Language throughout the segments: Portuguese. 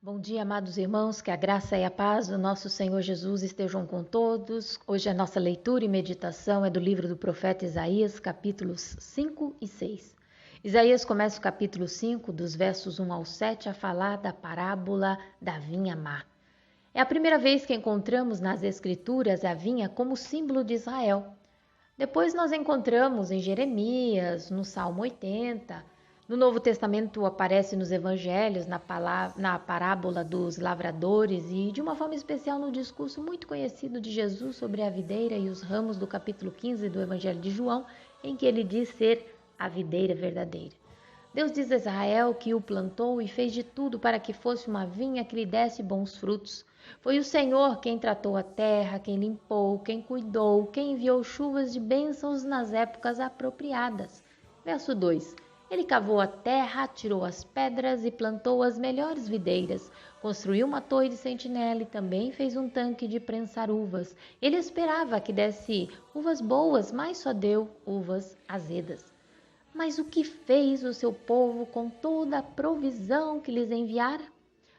Bom dia, amados irmãos, que a graça e a paz do nosso Senhor Jesus estejam com todos. Hoje a nossa leitura e meditação é do livro do profeta Isaías, capítulos 5 e 6. Isaías começa o capítulo 5, dos versos 1 ao 7, a falar da parábola da vinha má. É a primeira vez que encontramos nas Escrituras a vinha como símbolo de Israel. Depois nós encontramos em Jeremias, no Salmo 80, no Novo Testamento aparece nos Evangelhos, na parábola dos lavradores e de uma forma especial no discurso muito conhecido de Jesus sobre a videira e os ramos do capítulo 15 do Evangelho de João, em que ele diz ser a videira verdadeira. Deus diz a Israel que o plantou e fez de tudo para que fosse uma vinha que lhe desse bons frutos. Foi o Senhor quem tratou a terra, quem limpou, quem cuidou, quem enviou chuvas de bênçãos nas épocas apropriadas. Verso 2. Ele cavou a terra, tirou as pedras e plantou as melhores videiras. Construiu uma torre de sentinela e também fez um tanque de prensar uvas. Ele esperava que desse uvas boas, mas só deu uvas azedas. Mas o que fez o seu povo com toda a provisão que lhes enviara?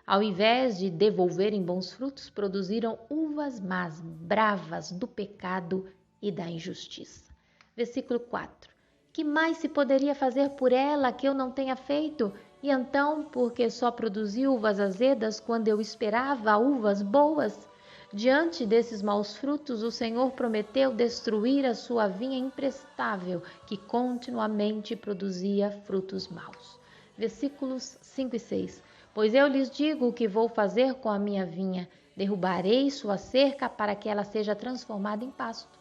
Ao invés de devolverem bons frutos, produziram uvas más, bravas do pecado e da injustiça. Versículo 4. Que mais se poderia fazer por ela que eu não tenha feito? E então, porque só produziu uvas azedas quando eu esperava uvas boas? Diante desses maus frutos, o Senhor prometeu destruir a sua vinha imprestável, que continuamente produzia frutos maus. Versículos 5 e 6. Pois eu lhes digo o que vou fazer com a minha vinha. Derrubarei sua cerca para que ela seja transformada em pasto.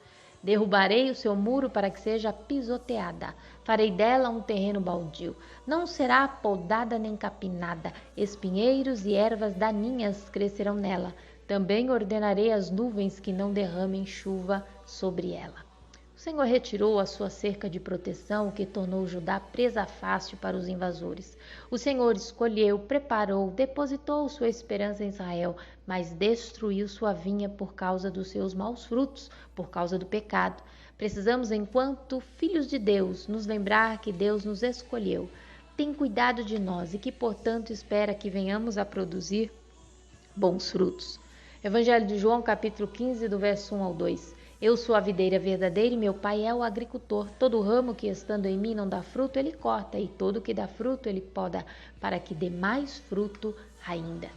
Derrubarei o seu muro para que seja pisoteada. Farei dela um terreno baldio. Não será podada nem capinada. Espinheiros e ervas daninhas crescerão nela. Também ordenarei às nuvens que não derramem chuva sobre ela. O Senhor retirou a sua cerca de proteção, o que tornou Judá presa fácil para os invasores. O Senhor escolheu, preparou, depositou sua esperança em Israel, mas destruiu sua vinha por causa dos seus maus frutos, por causa do pecado. Precisamos, enquanto filhos de Deus, nos lembrar que Deus nos escolheu, tem cuidado de nós e que, portanto, espera que venhamos a produzir bons frutos. Evangelho de João, capítulo 15, do verso 1 ao 2. Eu sou a videira verdadeira e meu pai é o agricultor. Todo ramo que estando em mim não dá fruto, ele corta, e todo que dá fruto, ele poda, para que dê mais fruto ainda.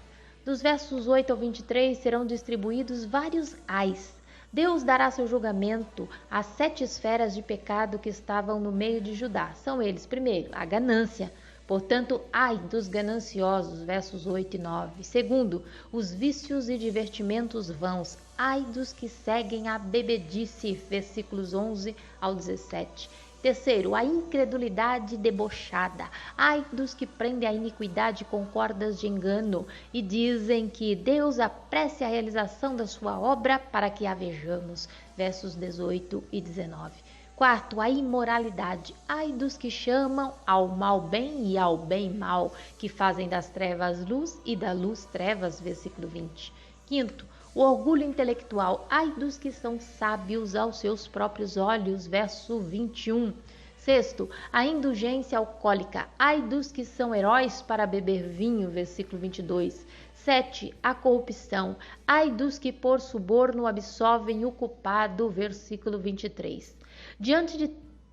Dos versos 8 ao 23 serão distribuídos vários ais. Deus dará seu julgamento às 7 esferas de pecado que estavam no meio de Judá. São eles, primeiro, a ganância. Portanto, ai dos gananciosos, versos 8 e 9. Segundo, os vícios e divertimentos vãos. Ai dos que seguem a bebedice, versículos 11 ao 17. Terceiro, a incredulidade debochada. Ai dos que prendem a iniquidade com cordas de engano e dizem que Deus apresse a realização da sua obra para que a vejamos. Versos 18 e 19. Quarto, a imoralidade. Ai dos que chamam ao mal bem e ao bem mal, que fazem das trevas luz e da luz trevas, versículo 20. Quinto, o orgulho intelectual. Ai dos que são sábios aos seus próprios olhos, verso 21. Sexto, a indulgência alcoólica. Ai dos que são heróis para beber vinho, versículo 22. 7. A corrupção. Ai dos que por suborno absolvem o culpado, versículo 23. Diante de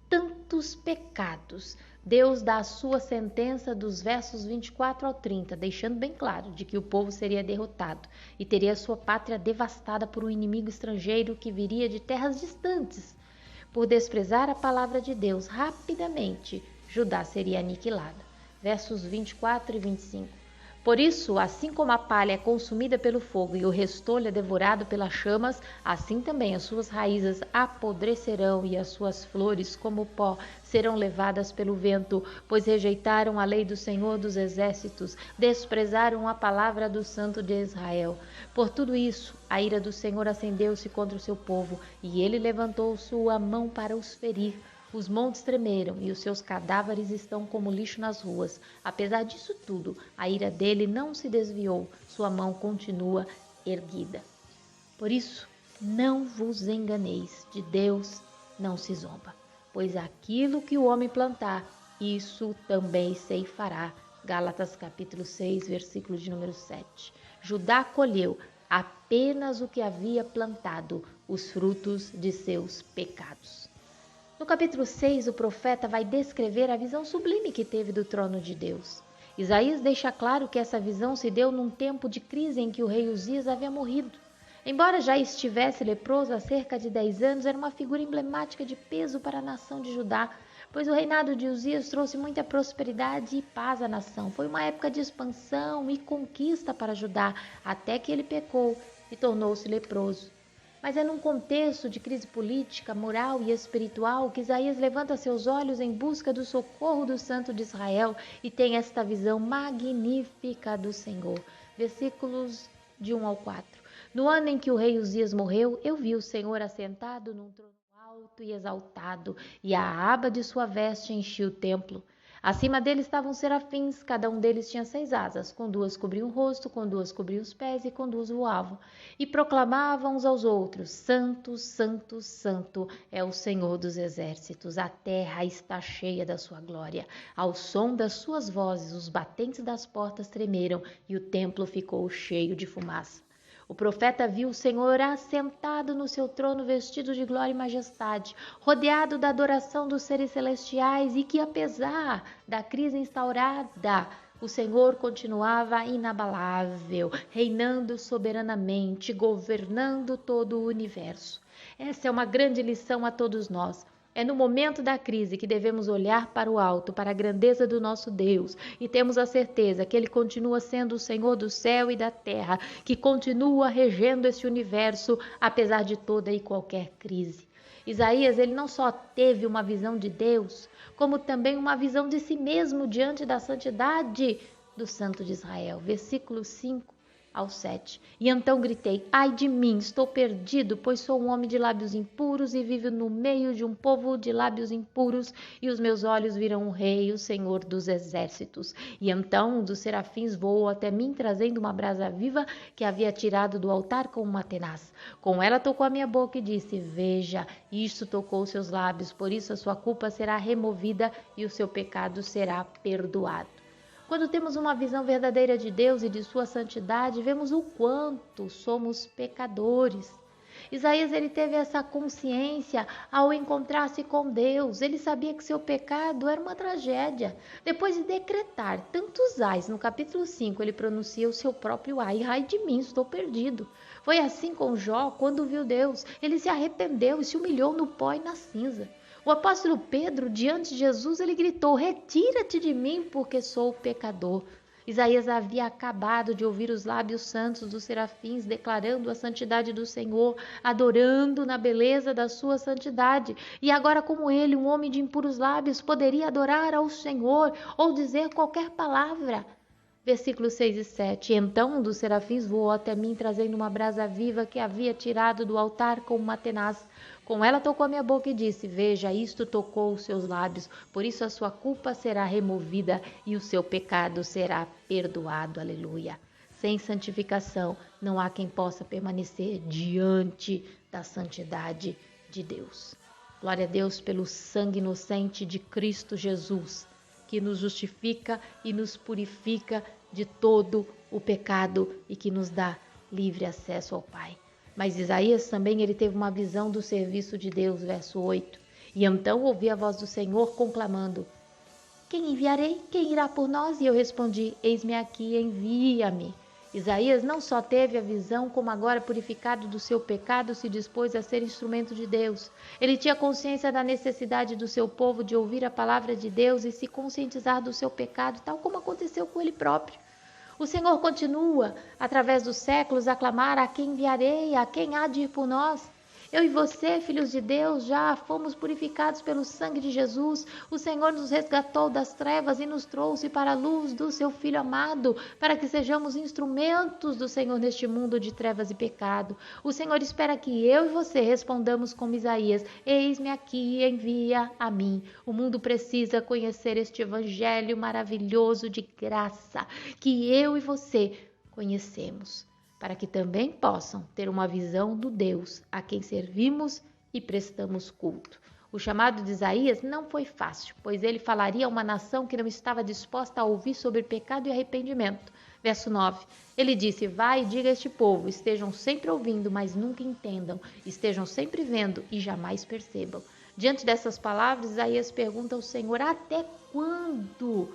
tantos pecados, Deus dá a sua sentença dos versos 24 ao 30, deixando bem claro de que o povo seria derrotado e teria sua pátria devastada por um inimigo estrangeiro que viria de terras distantes. Por desprezar a palavra de Deus, rapidamente Judá seria aniquilada. Versos 24 e 25. Por isso, assim como a palha é consumida pelo fogo e o restolho é devorado pelas chamas, assim também as suas raízes apodrecerão e as suas flores, como pó, serão levadas pelo vento, pois rejeitaram a lei do Senhor dos Exércitos, desprezaram a palavra do Santo de Israel. Por tudo isso, a ira do Senhor acendeu-se contra o seu povo, e ele levantou sua mão para os ferir. Os montes tremeram e os seus cadáveres estão como lixo nas ruas. Apesar disso tudo, a ira dele não se desviou, sua mão continua erguida. Por isso, não vos enganeis, de Deus não se zomba, pois aquilo que o homem plantar, isso também ceifará. Gálatas capítulo 6, versículo de número 7. Judá colheu apenas o que havia plantado, os frutos de seus pecados. No capítulo 6, o profeta vai descrever a visão sublime que teve do trono de Deus. Isaías deixa claro que essa visão se deu num tempo de crise em que o rei Uzias havia morrido. Embora já estivesse leproso há cerca de 10 anos, era uma figura emblemática de peso para a nação de Judá, pois o reinado de Uzias trouxe muita prosperidade e paz à nação. Foi uma época de expansão e conquista para Judá, até que ele pecou e tornou-se leproso. Mas é num contexto de crise política, moral e espiritual que Isaías levanta seus olhos em busca do socorro do Santo de Israel e tem esta visão magnífica do Senhor. Versículos de 1 ao 4. No ano em que o rei Uzias morreu, eu vi o Senhor assentado num trono alto e exaltado, e a aba de sua veste enchia o templo. Acima dele estavam serafins, cada um deles tinha 6 asas, com 2 cobriam o rosto, com 2 cobriam os pés e com 2 voavam. E proclamavam uns aos outros: Santo, Santo, Santo é o Senhor dos exércitos, a terra está cheia da sua glória. Ao som das suas vozes, os batentes das portas tremeram e o templo ficou cheio de fumaça. O profeta viu o Senhor assentado no seu trono, vestido de glória e majestade, rodeado da adoração dos seres celestiais, e que, apesar da crise instaurada, o Senhor continuava inabalável, reinando soberanamente, governando todo o universo. Essa é uma grande lição a todos nós. É no momento da crise que devemos olhar para o alto, para a grandeza do nosso Deus, e temos a certeza que Ele continua sendo o Senhor do céu e da terra, que continua regendo esse universo, apesar de toda e qualquer crise. Isaías, ele não só teve uma visão de Deus, como também uma visão de si mesmo diante da santidade do Santo de Israel. Versículo 5 ao 7. E então gritei: ai de mim, estou perdido, pois sou um homem de lábios impuros e vivo no meio de um povo de lábios impuros, e os meus olhos viram o Rei, o Senhor dos exércitos. E então um dos serafins voou até mim, trazendo uma brasa viva que havia tirado do altar com uma tenaz. Com ela tocou a minha boca e disse: veja, isto tocou seus lábios, por isso a sua culpa será removida e o seu pecado será perdoado. Quando temos uma visão verdadeira de Deus e de sua santidade, vemos o quanto somos pecadores. Isaías, ele teve essa consciência ao encontrar-se com Deus. Ele sabia que seu pecado era uma tragédia. Depois de decretar tantos ais, no capítulo 5, ele pronuncia o seu próprio ai: ai de mim, estou perdido. Foi assim com Jó, quando viu Deus. Ele se arrependeu e se humilhou no pó e na cinza. O apóstolo Pedro, diante de Jesus, ele gritou: retira-te de mim, porque sou pecador. Isaías havia acabado de ouvir os lábios santos dos serafins declarando a santidade do Senhor, adorando na beleza da sua santidade. E agora, como ele, um homem de impuros lábios, poderia adorar ao Senhor ou dizer qualquer palavra? Versículos 6 e 7. Então um dos serafins voou até mim, trazendo uma brasa viva que havia tirado do altar com uma tenaz. Com ela tocou a minha boca e disse: veja, isto tocou os seus lábios, por isso a sua culpa será removida e o seu pecado será perdoado. Aleluia. Sem santificação não há quem possa permanecer diante da santidade de Deus. Glória a Deus pelo sangue inocente de Cristo Jesus, que nos justifica e nos purifica de todo o pecado e que nos dá livre acesso ao Pai. Mas Isaías também ele teve uma visão do serviço de Deus, verso 8. E então ouvi a voz do Senhor conclamando: quem enviarei? Quem irá por nós? E eu respondi: eis-me aqui, envia-me. Isaías não só teve a visão, como agora purificado do seu pecado, se dispôs a ser instrumento de Deus. Ele tinha consciência da necessidade do seu povo de ouvir a palavra de Deus e se conscientizar do seu pecado, tal como aconteceu com ele próprio. O Senhor continua, através dos séculos, a clamar: a quem enviarei? A quem há de ir por nós? Eu e você, filhos de Deus, já fomos purificados pelo sangue de Jesus. O Senhor nos resgatou das trevas e nos trouxe para a luz do seu Filho amado, para que sejamos instrumentos do Senhor neste mundo de trevas e pecado. O Senhor espera que eu e você respondamos como Isaías: eis-me aqui, envia a mim. O mundo precisa conhecer este evangelho maravilhoso de graça que eu e você conhecemos, para que também possam ter uma visão do Deus a quem servimos e prestamos culto. O chamado de Isaías não foi fácil, pois ele falaria a uma nação que não estava disposta a ouvir sobre pecado e arrependimento. Verso 9. Ele disse: vai e diga a este povo, estejam sempre ouvindo, mas nunca entendam, estejam sempre vendo e jamais percebam. Diante dessas palavras, Isaías pergunta ao Senhor: até quando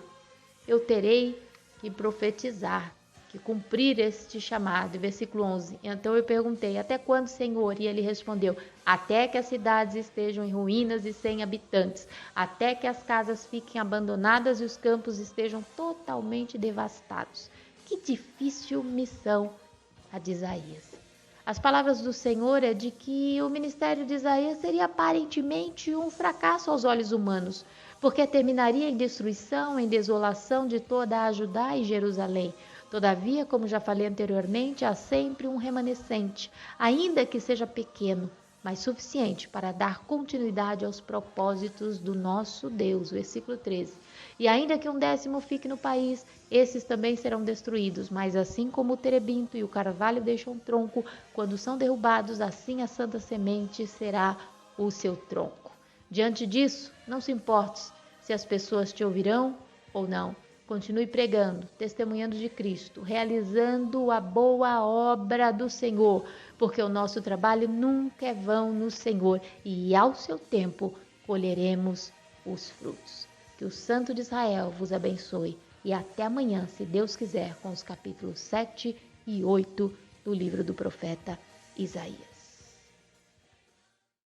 eu terei que profetizar, que cumprir este chamado? Versículo 11. Então eu perguntei: até quando, Senhor? E ele respondeu: até que as cidades estejam em ruínas e sem habitantes, até que as casas fiquem abandonadas e os campos estejam totalmente devastados. Que difícil missão a de Isaías. As palavras do Senhor é de que o ministério de Isaías seria aparentemente um fracasso aos olhos humanos, porque terminaria em destruição, em desolação de toda a Judá e Jerusalém. Todavia, como já falei anteriormente, há sempre um remanescente, ainda que seja pequeno, mas suficiente para dar continuidade aos propósitos do nosso Deus. Versículo 13. E ainda que 1/10 fique no país, esses também serão destruídos, mas assim como o terebinto e o carvalho deixam tronco, quando são derrubados, assim a santa semente será o seu tronco. Diante disso, não se importe se as pessoas te ouvirão ou não. Continue pregando, testemunhando de Cristo, realizando a boa obra do Senhor, porque o nosso trabalho nunca é vão no Senhor e ao seu tempo colheremos os frutos. Que o Santo de Israel vos abençoe e até amanhã, se Deus quiser, com os capítulos 7 e 8 do livro do profeta Isaías.